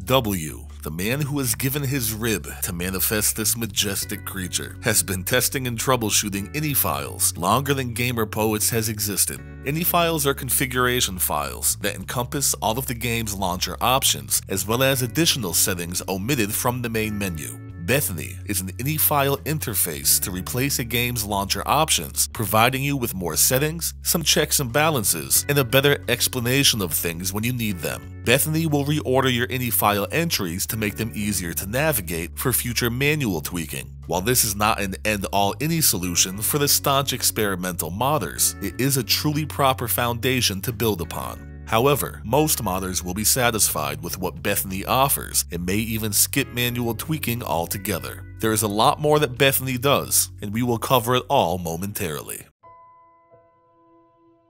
W, the man who has given his rib to manifest this majestic creature, has been testing and troubleshooting INI files longer than GamerPoets has existed. INI files are configuration files that encompass all of the game's launcher options, as well as additional settings omitted from the main menu. BethINI is an INI file interface to replace a game's launcher options, providing you with more settings, some checks and balances, and a better explanation of things when you need them. BethINI will reorder your INI file entries to make them easier to navigate for future manual tweaking. While this is not an end-all INI solution for the staunch experimental modders, it is a truly proper foundation to build upon. However, most modders will be satisfied with what BethINI offers and may even skip manual tweaking altogether. There is a lot more that BethINI does, and we will cover it all momentarily.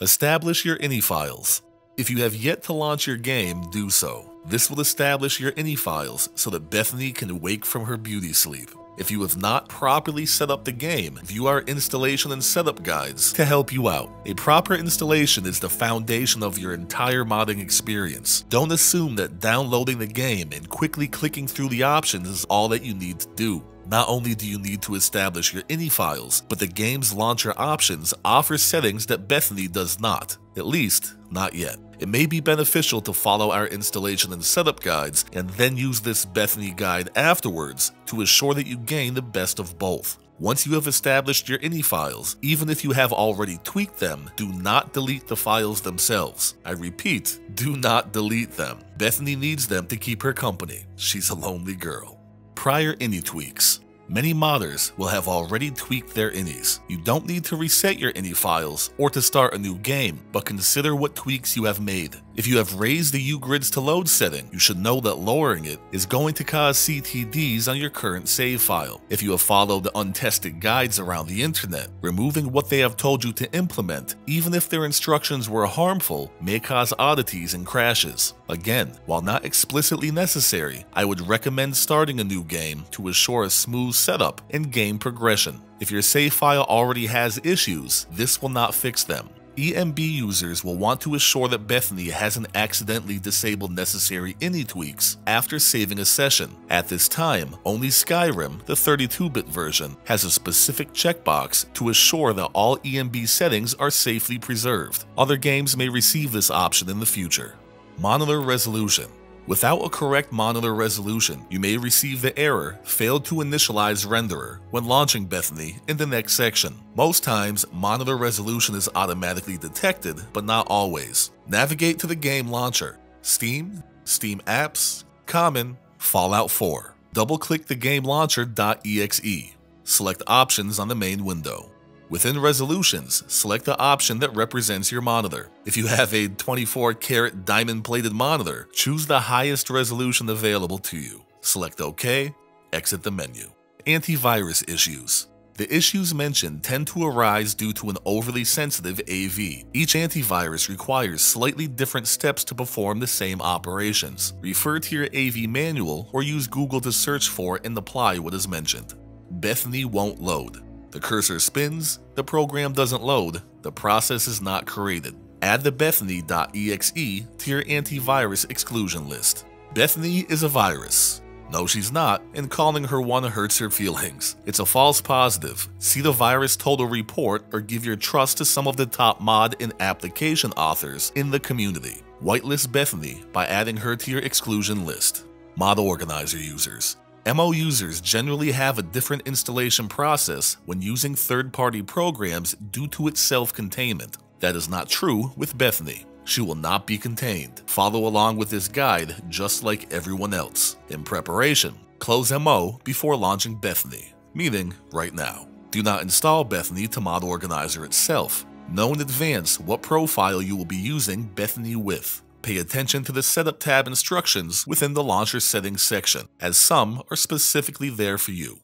Establish your INI files. If you have yet to launch your game, do so. This will establish your INI files so that BethINI can wake from her beauty sleep. If you have not properly set up the game, view our installation and setup guides to help you out. A proper installation is the foundation of your entire modding experience. Don't assume that downloading the game and quickly clicking through the options is all that you need to do. Not only do you need to establish your INI files, but the game's launcher options offer settings that BethINI does not. At least, not yet. It may be beneficial to follow our installation and setup guides and then use this BethINI guide afterwards to ensure that you gain the best of both. Once you have established your INI files, even if you have already tweaked them, do not delete the files themselves. I repeat, do not delete them. BethINI needs them to keep her company. She's a lonely girl. Prior INI tweaks. Many modders will have already tweaked their INIs. You don't need to reset your INI files or to start a new game, but consider what tweaks you have made. If you have raised the UGrids to load setting, you should know that lowering it is going to cause CTDs on your current save file. If you have followed the untested guides around the internet, removing what they have told you to implement, even if their instructions were harmful, may cause oddities and crashes. Again, while not explicitly necessary, I would recommend starting a new game to assure a smooth setup and game progression. If your save file already has issues, this will not fix them. EMB users will want to assure that BethINI hasn't accidentally disabled necessary INI tweaks after saving a session. At this time, only Skyrim, the 32-bit version, has a specific checkbox to assure that all EMB settings are safely preserved. Other games may receive this option in the future. Monitor resolution. Without a correct monitor resolution, you may receive the error "failed to initialize renderer" when launching BethINI in the next section. Most times, monitor resolution is automatically detected, but not always. Navigate to the game launcher, Steam, Steam Apps, Common, Fallout 4. Double-click the game launcher.exe. Select Options on the main window. Within Resolutions, select the option that represents your monitor. If you have a 24-karat diamond-plated monitor, choose the highest resolution available to you. Select OK, exit the menu. Antivirus issues. The issues mentioned tend to arise due to an overly sensitive AV. Each antivirus requires slightly different steps to perform the same operations. Refer to your AV manual or use Google to search for and apply what is mentioned. BethINI won't load. The cursor spins, the program doesn't load, the process is not created. Add the BethINI.exe to your antivirus exclusion list. BethINI is a virus. No, she's not, and calling her one hurts her feelings. It's a false positive. See the virus total report or give your trust to some of the top mod and application authors in the community. Whitelist BethINI by adding her to your exclusion list. Mod Organizer users. MO users generally have a different installation process when using third-party programs due to its self-containment. That is not true with BethINI. She will not be contained. Follow along with this guide just like everyone else. In preparation, close MO before launching BethINI, meaning right now. Do not install BethINI to Mod Organizer itself. Know in advance what profile you will be using BethINI with. Pay attention to the Setup tab instructions within the Launcher Settings section, as some are specifically there for you.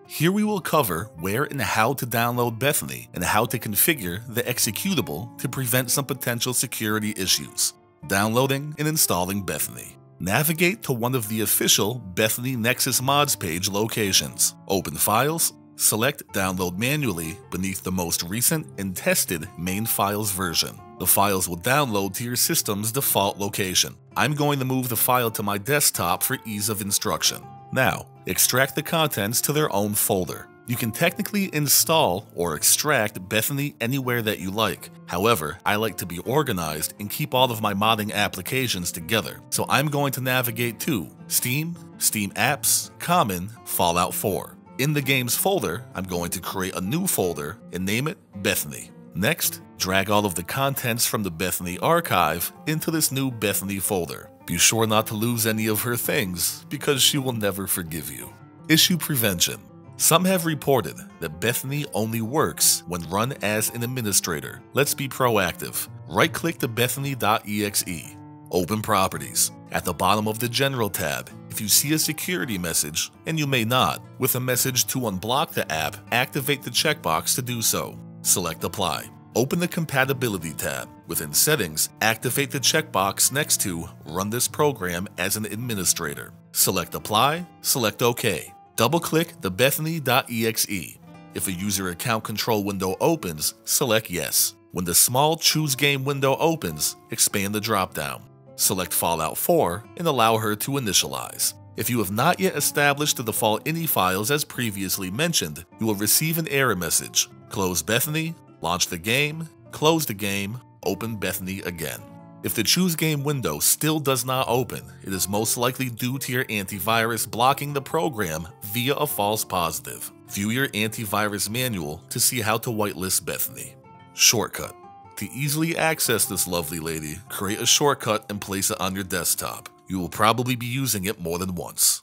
Here we will cover where and how to download BethINI and how to configure the executable to prevent some potential security issues. Downloading and installing BethINI. Navigate to one of the official BethINI Nexus Mods page locations. Open Files, select Download Manually beneath the most recent and tested main files version. The files will download to your system's default location. I'm going to move the file to my desktop for ease of instruction. Now, extract the contents to their own folder. You can technically install or extract BethINI anywhere that you like. However, I like to be organized and keep all of my modding applications together. So I'm going to navigate to Steam, Steam Apps, Common, Fallout 4. In the Games folder, I'm going to create a new folder and name it BethINI. Next, drag all of the contents from the BethINI archive into this new BethINI folder. Be sure not to lose any of her things, because she will never forgive you. Issue Prevention. Some have reported that BethINI only works when run as an administrator. Let's be proactive. Right-click the BethINI.exe. Open Properties. At the bottom of the General tab, if you see a security message, and you may not, with a message to unblock the app, activate the checkbox to do so. Select Apply. Open the Compatibility tab. Within Settings, activate the checkbox next to Run this program as an administrator. Select Apply, select OK. Double-click the BethINI.exe. If a user account control window opens, select Yes. When the small Choose Game window opens, expand the dropdown. Select Fallout 4 and allow her to initialize. If you have not yet established the default INI files as previously mentioned, you will receive an error message. Close BethINI, launch the game, close the game, open BethINI again. If the Choose Game window still does not open, it is most likely due to your antivirus blocking the program via a false positive. View your antivirus manual to see how to whitelist BethINI. Shortcut. To easily access this lovely lady, create a shortcut and place it on your desktop. You will probably be using it more than once.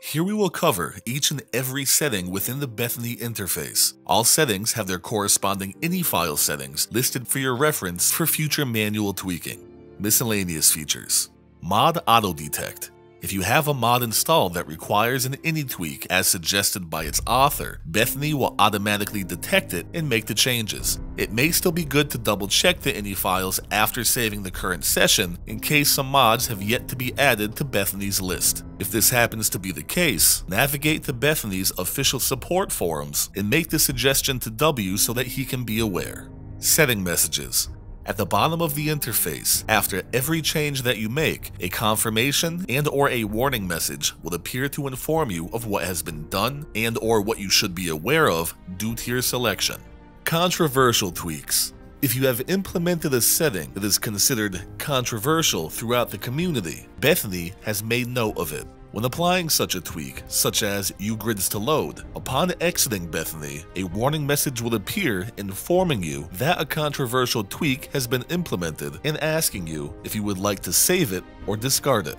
Here we will cover each and every setting within the BethINI interface. All settings have their corresponding INI file settings listed for your reference for future manual tweaking. Miscellaneous Features. Mod Auto Detect. If you have a mod installed that requires an INI tweak as suggested by its author, BethINI will automatically detect it and make the changes. It may still be good to double check the INI files after saving the current session in case some mods have yet to be added to BethINI's list. If this happens to be the case, navigate to BethINI's official support forums and make the suggestion to W so that he can be aware. Setting messages. At the bottom of the interface, after every change that you make, a confirmation and/or a warning message will appear to inform you of what has been done and/or what you should be aware of due to your selection. Controversial tweaks. If you have implemented a setting that is considered controversial throughout the community, BethINI has made note of it. When applying such a tweak, such as UGrids to load, upon exiting BethINI, a warning message will appear informing you that a controversial tweak has been implemented and asking you if you would like to save it or discard it.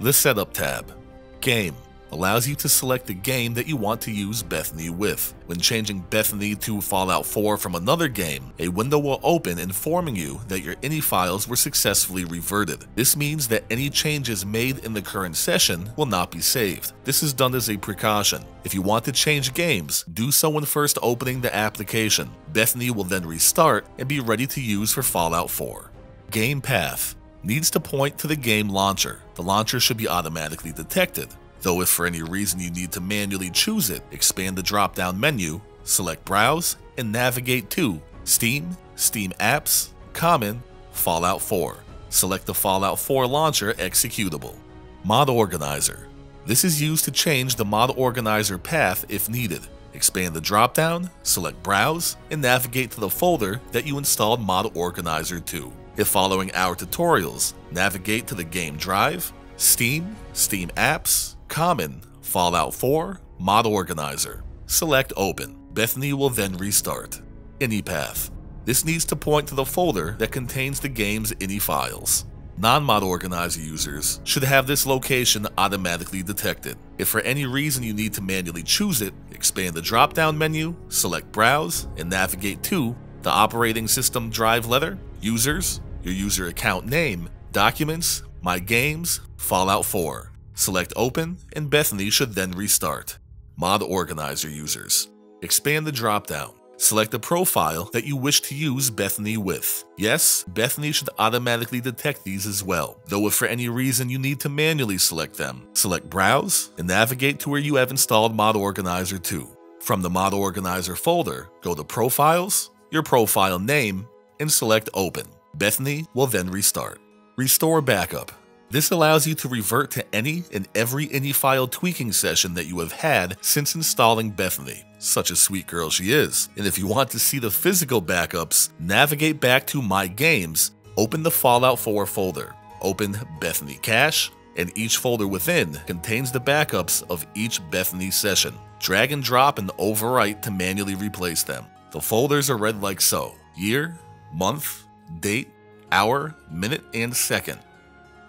The Setup tab. Game allows you to select the game that you want to use BethINI with. When changing BethINI to Fallout 4 from another game, a window will open informing you that your INI files were successfully reverted. This means that any changes made in the current session will not be saved. This is done as a precaution. If you want to change games, do so when first opening the application. BethINI will then restart and be ready to use for Fallout 4. Game path needs to point to the game launcher. The launcher should be automatically detected. Though if for any reason you need to manually choose it, expand the drop-down menu, select Browse, and navigate to Steam, Steam Apps, Common, Fallout 4. Select the Fallout 4 launcher executable. Mod Organizer. This is used to change the mod organizer path if needed. Expand the drop-down, select Browse, and navigate to the folder that you installed Mod Organizer to. If following our tutorials, navigate to the game drive, Steam, Steam Apps, Common, Fallout 4, Mod Organizer. Select Open. BethINI will then restart. INI path. This needs to point to the folder that contains the game's INI files. Non-Mod Organizer users should have this location automatically detected. If for any reason you need to manually choose it, expand the drop-down menu, select Browse, and navigate to the operating system drive letter, Users, your user account name, Documents, My Games, Fallout 4. Select Open, and BethINI should then restart. Mod Organizer users. Expand the drop-down. Select the profile that you wish to use BethINI with. Yes, BethINI should automatically detect these as well, though if for any reason you need to manually select them, select Browse and navigate to where you have installed Mod Organizer 2. From the Mod Organizer folder, go to Profiles, your profile name, and select Open. BethINI will then restart. Restore backup. This allows you to revert to any and every INI file tweaking session that you have had since installing BethINI. Such a sweet girl she is. And if you want to see the physical backups, navigate back to My Games, open the Fallout 4 folder, open BethINI Cache, and each folder within contains the backups of each BethINI session. Drag and drop and overwrite to manually replace them. The folders are read like so: year, month, date, hour, minute, and second.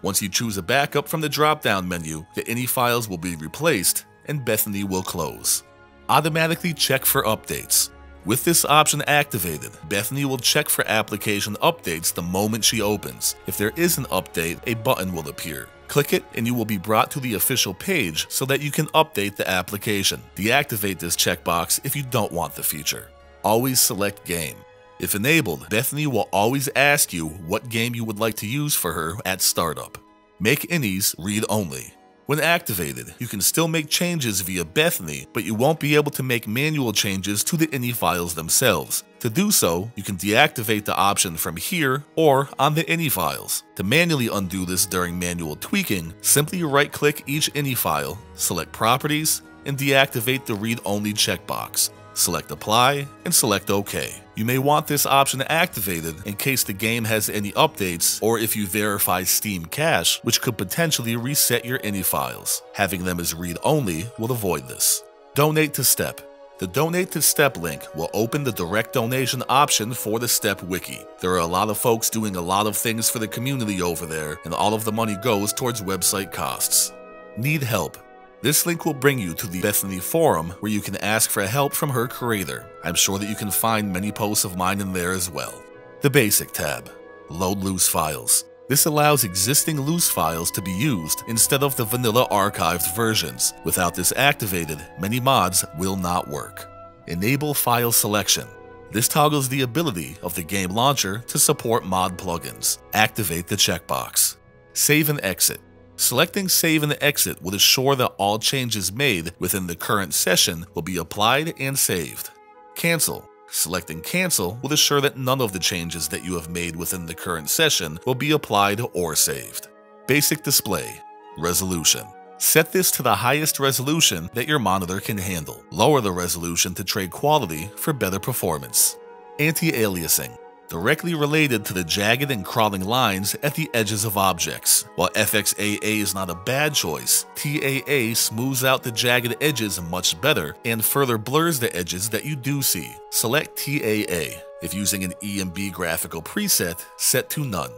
Once you choose a backup from the drop-down menu, the INI files will be replaced and BethINI will close. Automatically check for updates. With this option activated, BethINI will check for application updates the moment she opens. If there is an update, a button will appear. Click it and you will be brought to the official page so that you can update the application. Deactivate this checkbox if you don't want the feature. Always select game. If enabled, BethINI will always ask you what game you would like to use for her at startup. Make INIs read-only. When activated, you can still make changes via BethINI, but you won't be able to make manual changes to the INI files themselves. To do so, you can deactivate the option from here or on the INI files. To manually undo this during manual tweaking, simply right-click each INI file, select Properties, and deactivate the read-only checkbox. Select Apply and select OK. You may want this option activated in case the game has any updates or if you verify Steam cache, which could potentially reset your INI files. Having them as read-only will avoid this. Donate to Step. The Donate to Step link will open the direct donation option for the Step wiki. There are a lot of folks doing a lot of things for the community over there, and all of the money goes towards website costs. Need help? This link will bring you to the BethINI forum where you can ask for help from her creator. I'm sure that you can find many posts of mine in there as well. The Basic tab. Load loose files. This allows existing loose files to be used instead of the vanilla archived versions. Without this activated, many mods will not work. Enable file selection. This toggles the ability of the game launcher to support mod plugins. Activate the checkbox. Save and exit. Selecting Save and Exit will ensure that all changes made within the current session will be applied and saved. Cancel. Selecting Cancel will ensure that none of the changes that you have made within the current session will be applied or saved. Basic Display. Resolution. Set this to the highest resolution that your monitor can handle. Lower the resolution to trade quality for better performance. Anti-aliasing. Directly related to the jagged and crawling lines at the edges of objects. While FXAA is not a bad choice, TAA smooths out the jagged edges much better and further blurs the edges that you do see. Select TAA. If using an EMB graphical preset, set to None.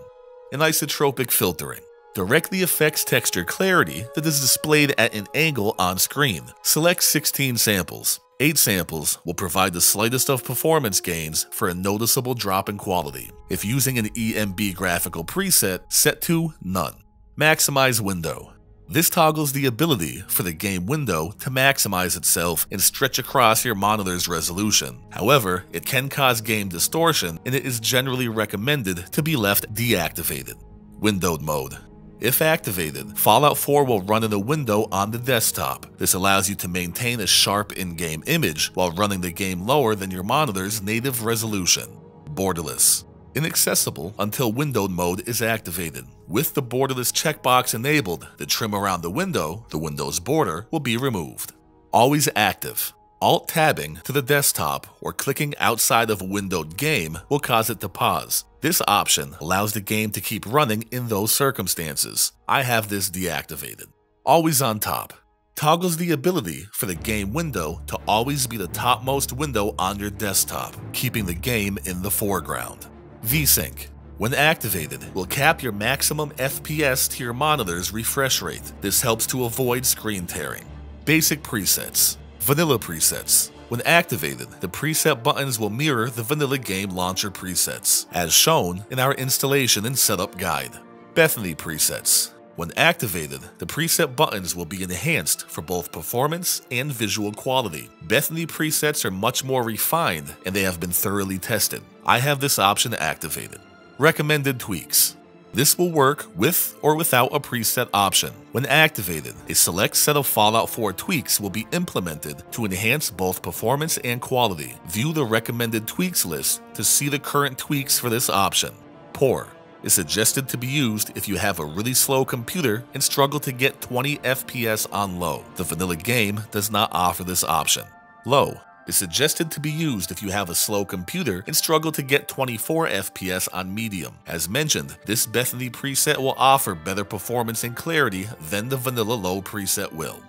Anisotropic Filtering. Directly affects texture clarity that is displayed at an angle on screen. Select 16 samples. 8 samples will provide the slightest of performance gains for a noticeable drop in quality. If using an EMB graphical preset, set to None. Maximize Window. This toggles the ability for the game window to maximize itself and stretch across your monitor's resolution. However, it can cause game distortion and it is generally recommended to be left deactivated. Windowed Mode. If activated, Fallout 4 will run in a window on the desktop. This allows you to maintain a sharp in-game image while running the game lower than your monitor's native resolution. Borderless. Inaccessible until windowed mode is activated. With the borderless checkbox enabled, the trim around the window's border, will be removed. Always active. Alt-tabbing to the desktop or clicking outside of a windowed game will cause it to pause. This option allows the game to keep running in those circumstances. I have this deactivated. Always on top. Toggles the ability for the game window to always be the topmost window on your desktop, keeping the game in the foreground. VSync. When activated, will cap your maximum FPS to your monitor's refresh rate. This helps to avoid screen tearing. Basic presets. Vanilla presets. When activated, the preset buttons will mirror the vanilla game launcher presets, as shown in our installation and setup guide. BethINI presets. When activated, the preset buttons will be enhanced for both performance and visual quality. BethINI presets are much more refined and they have been thoroughly tested. I have this option activated. Recommended tweaks. This will work with or without a preset option. When activated, a select set of Fallout 4 tweaks will be implemented to enhance both performance and quality. View the recommended tweaks list to see the current tweaks for this option. Poor is suggested to be used if you have a really slow computer and struggle to get 20 FPS on low. The vanilla game does not offer this option. Low is suggested to be used if you have a slow computer and struggle to get 24 FPS on medium. As mentioned, this BethINI preset will offer better performance and clarity than the vanilla low preset will.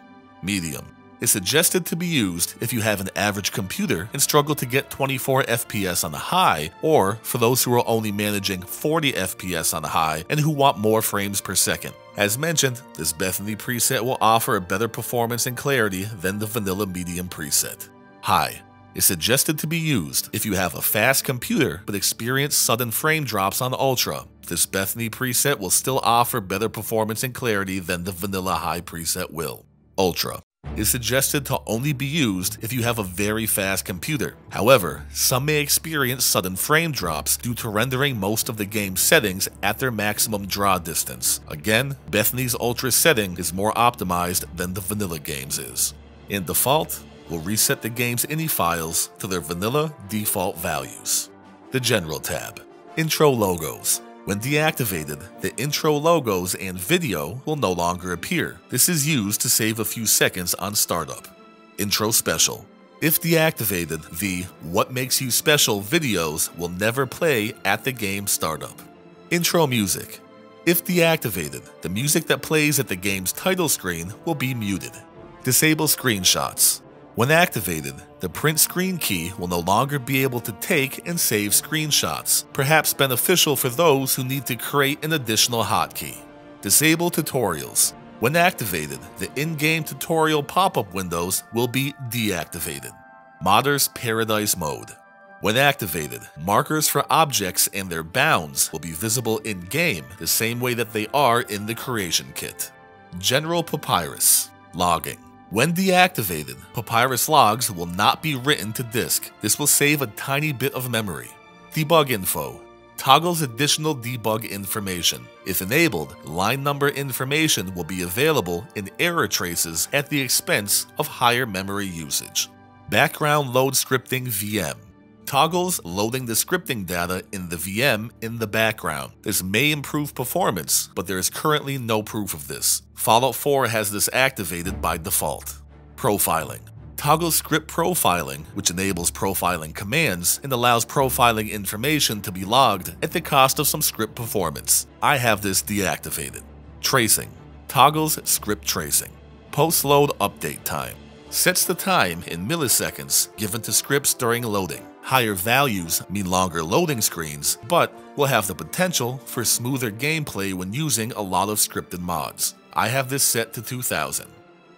Medium is suggested to be used if you have an average computer and struggle to get 24 FPS on the high, or for those who are only managing 40 FPS on the high and who want more frames per second. As mentioned, this BethINI preset will offer a better performance and clarity than the vanilla medium preset. High is suggested to be used if you have a fast computer but experience sudden frame drops on Ultra. This BethINI preset will still offer better performance and clarity than the vanilla high preset will. Ultra is suggested to only be used if you have a very fast computer. However, some may experience sudden frame drops due to rendering most of the game's settings at their maximum draw distance. Again, BethINI's Ultra setting is more optimized than the vanilla game's is. In default, we'll reset the game's ini files to their vanilla default values. The General tab. Intro logos. When deactivated, the intro logos and video will no longer appear. This is used to save a few seconds on startup. Intro special. If deactivated, the What Makes You Special videos will never play at the game startup. Intro music. If deactivated, the music that plays at the game's title screen will be muted. Disable screenshots. When activated, the print screen key will no longer be able to take and save screenshots, perhaps beneficial for those who need to create an additional hotkey. Disable tutorials. When activated, the in-game tutorial pop-up windows will be deactivated. Modder's Paradise Mode. When activated, markers for objects and their bounds will be visible in-game the same way that they are in the creation kit. General Papyrus. Logging. When deactivated, Papyrus logs will not be written to disk. This will save a tiny bit of memory. Debug info. Toggles additional debug information. If enabled, line number information will be available in error traces at the expense of higher memory usage. Background load scripting VM. Toggles loading the scripting data in the VM in the background. This may improve performance, but there is currently no proof of this. Fallout 4 has this activated by default. Profiling. Toggle script profiling, which enables profiling commands and allows profiling information to be logged at the cost of some script performance. I have this deactivated. Tracing. Toggles script tracing. Post-load update time. Sets the time in milliseconds given to scripts during loading. Higher values mean longer loading screens, but will have the potential for smoother gameplay when using a lot of scripted mods. I have this set to 2000.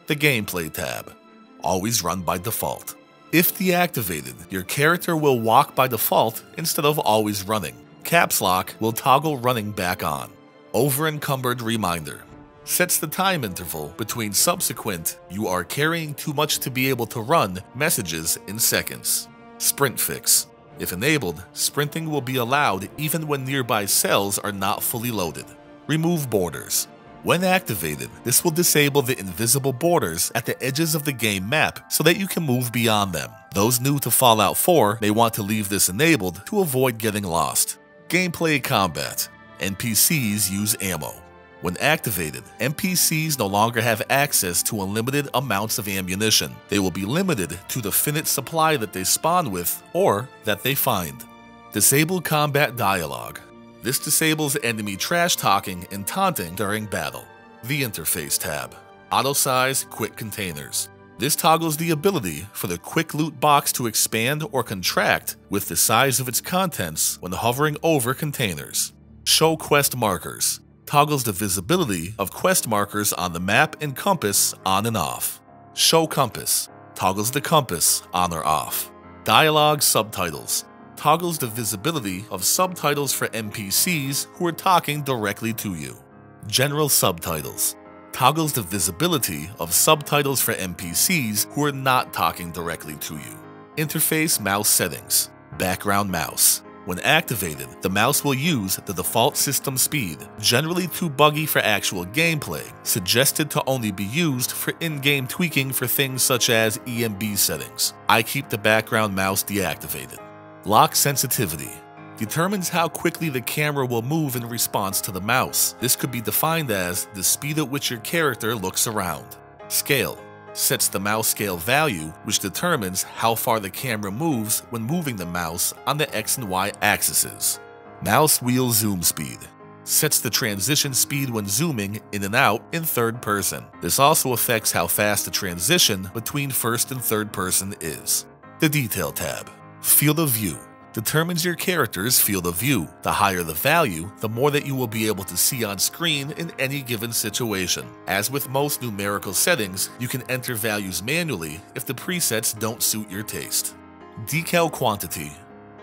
The Gameplay tab. Always run by default. If deactivated, your character will walk by default instead of always running. Caps Lock will toggle running back on. Over-encumbered reminder. Sets the time interval between subsequent "you are carrying too much to be able to run" messages in seconds. Sprint fix. If enabled, sprinting will be allowed even when nearby cells are not fully loaded. Remove borders. When activated, this will disable the invisible borders at the edges of the game map so that you can move beyond them. Those new to Fallout 4 may want to leave this enabled to avoid getting lost. Gameplay combat. NPCs use ammo. When activated, NPCs no longer have access to unlimited amounts of ammunition. They will be limited to the finite supply that they spawn with or that they find. Disable combat dialogue. This disables enemy trash talking and taunting during battle. The Interface tab. Auto size quick containers. This toggles the ability for the quick loot box to expand or contract with the size of its contents when hovering over containers. Show quest markers. Toggles the visibility of quest markers on the map and compass on and off. Show compass. Toggles the compass on or off. Dialogue subtitles. Toggles the visibility of subtitles for NPCs who are talking directly to you. General subtitles. Toggles the visibility of subtitles for NPCs who are not talking directly to you. Interface mouse settings. Background mouse. When activated, the mouse will use the default system speed, generally too buggy for actual gameplay, suggested to only be used for in-game tweaking for things such as EMB settings. I keep the background mouse deactivated. Lock sensitivity. Determines how quickly the camera will move in response to the mouse. This could be defined as the speed at which your character looks around. Scale. Sets the mouse scale value, which determines how far the camera moves when moving the mouse on the X and Y axes. Mouse wheel zoom speed. Sets the transition speed when zooming in and out in third person. This also affects how fast the transition between first and third person is. The Detail tab. Field of view. Determines your character's field of view. The higher the value, the more that you will be able to see on screen in any given situation. As with most numerical settings, you can enter values manually if the presets don't suit your taste. Decal quantity.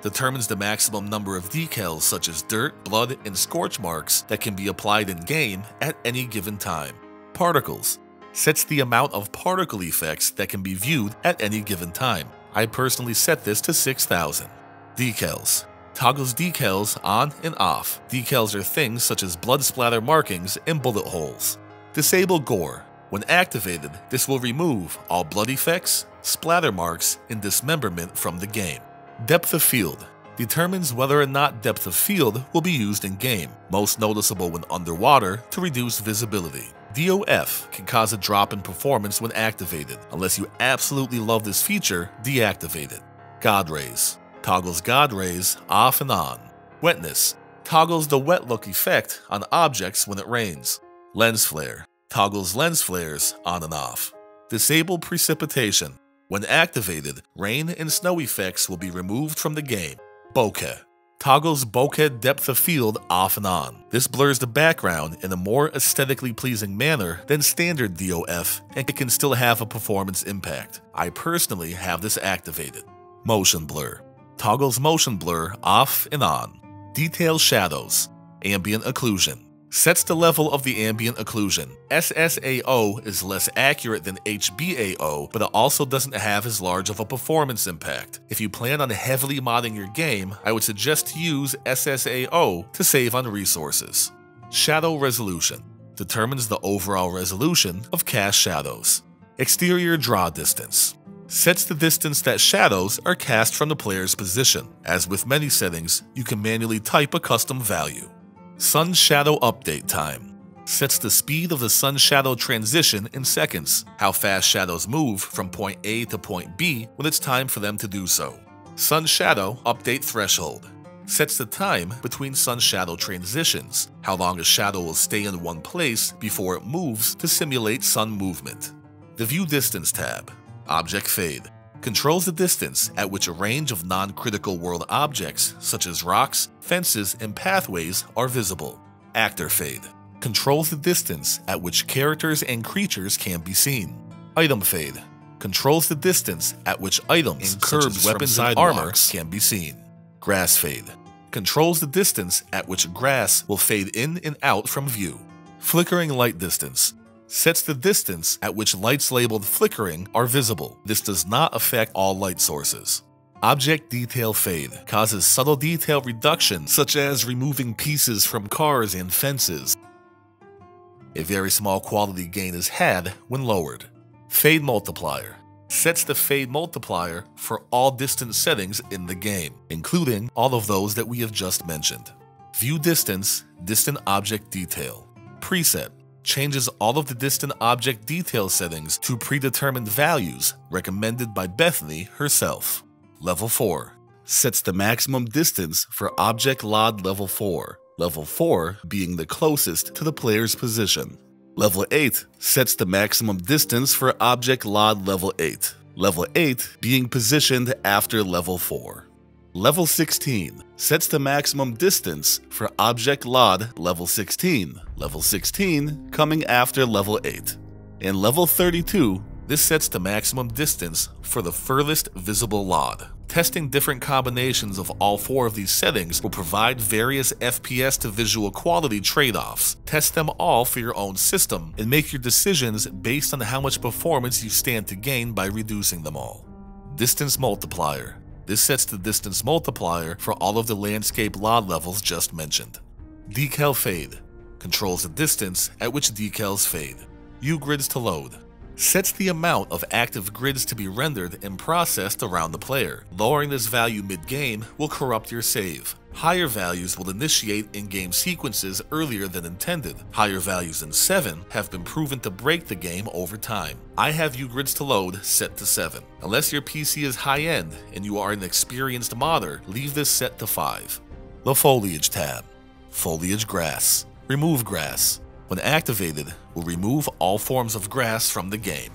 Determines the maximum number of decals such as dirt, blood, and scorch marks that can be applied in-game at any given time. Particles. Sets the amount of particle effects that can be viewed at any given time. I personally set this to 6,000. Decals. Toggles decals on and off. Decals are things such as blood splatter markings and bullet holes. Disable gore. When activated, this will remove all blood effects, splatter marks, and dismemberment from the game. Depth of field. Determines whether or not depth of field will be used in game, most noticeable when underwater to reduce visibility. DOF can cause a drop in performance when activated. Unless you absolutely love this feature, deactivate it. God rays. Toggles God rays off and on. Wetness. Toggles the wet look effect on objects when it rains. Lens flare. Toggles lens flares on and off. Disable precipitation. When activated, rain and snow effects will be removed from the game. Bokeh. Toggles bokeh depth of field off and on. This blurs the background in a more aesthetically pleasing manner than standard DOF, and it can still have a performance impact. I personally have this activated. Motion blur. Toggles motion blur off and on. Detail shadows. Ambient occlusion. Sets the level of the ambient occlusion. SSAO is less accurate than HBAO, but it also doesn't have as large of a performance impact. If you plan on heavily modding your game, I would suggest to use SSAO to save on resources. Shadow resolution. Determines the overall resolution of cast shadows. Exterior draw distance. Sets the distance that shadows are cast from the player's position. As with many settings, you can manually type a custom value. Sun shadow update time. Sets the speed of the sun shadow transition in seconds, how fast shadows move from point A to point B when it's time for them to do so. Sun shadow update threshold. Sets the time between sun shadow transitions, how long a shadow will stay in one place before it moves to simulate sun movement. The view distance tab. Object fade. Controls the distance at which a range of non-critical world objects, such as rocks, fences, and pathways, are visible. Actor fade. Controls the distance at which characters and creatures can be seen. Item fade. Controls the distance at which items, such as weapons and armor, can be seen. Grass fade. Controls the distance at which grass will fade in and out from view. Flickering light distance. Sets the distance at which lights labeled flickering are visible. This does not affect all light sources. Object detail fade. Causes subtle detail reduction, such as removing pieces from cars and fences. A very small quality gain is had when lowered. Fade multiplier. Sets the fade multiplier for all distance settings in the game, including all of those that we have just mentioned. View distance, distant object detail. Preset. Changes all of the distant object detail settings to predetermined values recommended by BethINI herself. Level 4. Sets the maximum distance for object LOD level 4, level 4 being the closest to the player's position. Level 8 sets the maximum distance for object LOD level 8, level 8 being positioned after level 4. Level 16 sets the maximum distance for object LOD level 16, level 16 coming after level 8. In level 32, this sets the maximum distance for the furthest visible LOD. Testing different combinations of all 4 of these settings will provide various FPS to visual quality trade-offs. Test them all for your own system and make your decisions based on how much performance you stand to gain by reducing them all. Distance multiplier. This sets the distance multiplier for all of the landscape LOD levels just mentioned. Decal fade. Controls the distance at which decals fade. U-grids to load. Sets the amount of active grids to be rendered and processed around the player. Lowering this value mid-game will corrupt your save. Higher values will initiate in-game sequences earlier than intended. Higher values than 7 have been proven to break the game over time. I have U-grids to load set to 7. Unless your PC is high-end and you are an experienced modder, leave this set to 5. The Foliage tab. Foliage Grass. Remove grass. When activated, will remove all forms of grass from the game.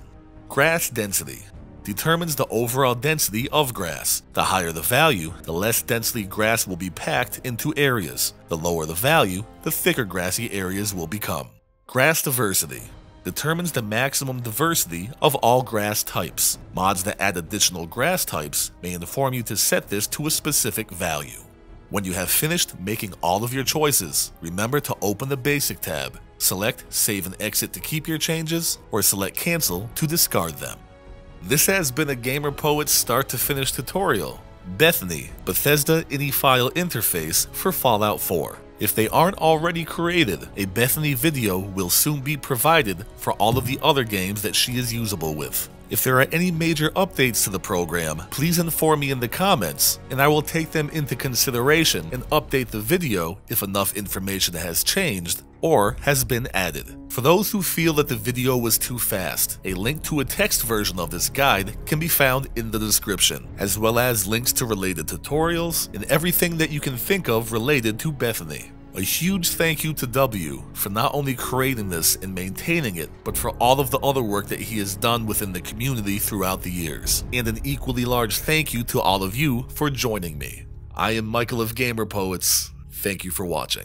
Grass density. Determines the overall density of grass. The higher the value, the less densely grass will be packed into areas. The lower the value, the thicker grassy areas will become. Grass diversity. Determines the maximum diversity of all grass types. Mods that add additional grass types may inform you to set this to a specific value. When you have finished making all of your choices, remember to open the Basic tab. Select Save and Exit to keep your changes, or select Cancel to discard them. This has been a GamerPoets start to finish tutorial. BethINI, Bethesda INI file interface for Fallout 4. If they aren't already created, a BethINI video will soon be provided for all of the other games that she is usable with. If there are any major updates to the program, please inform me in the comments, and I will take them into consideration and update the video if enough information has changed or has been added. For those who feel that the video was too fast, a link to a text version of this guide can be found in the description, as well as links to related tutorials and everything that you can think of related to BethINI. A huge thank you to W for not only creating this and maintaining it, but for all of the other work that he has done within the community throughout the years. And an equally large thank you to all of you for joining me. I am Michael of GamerPoets. Thank you for watching.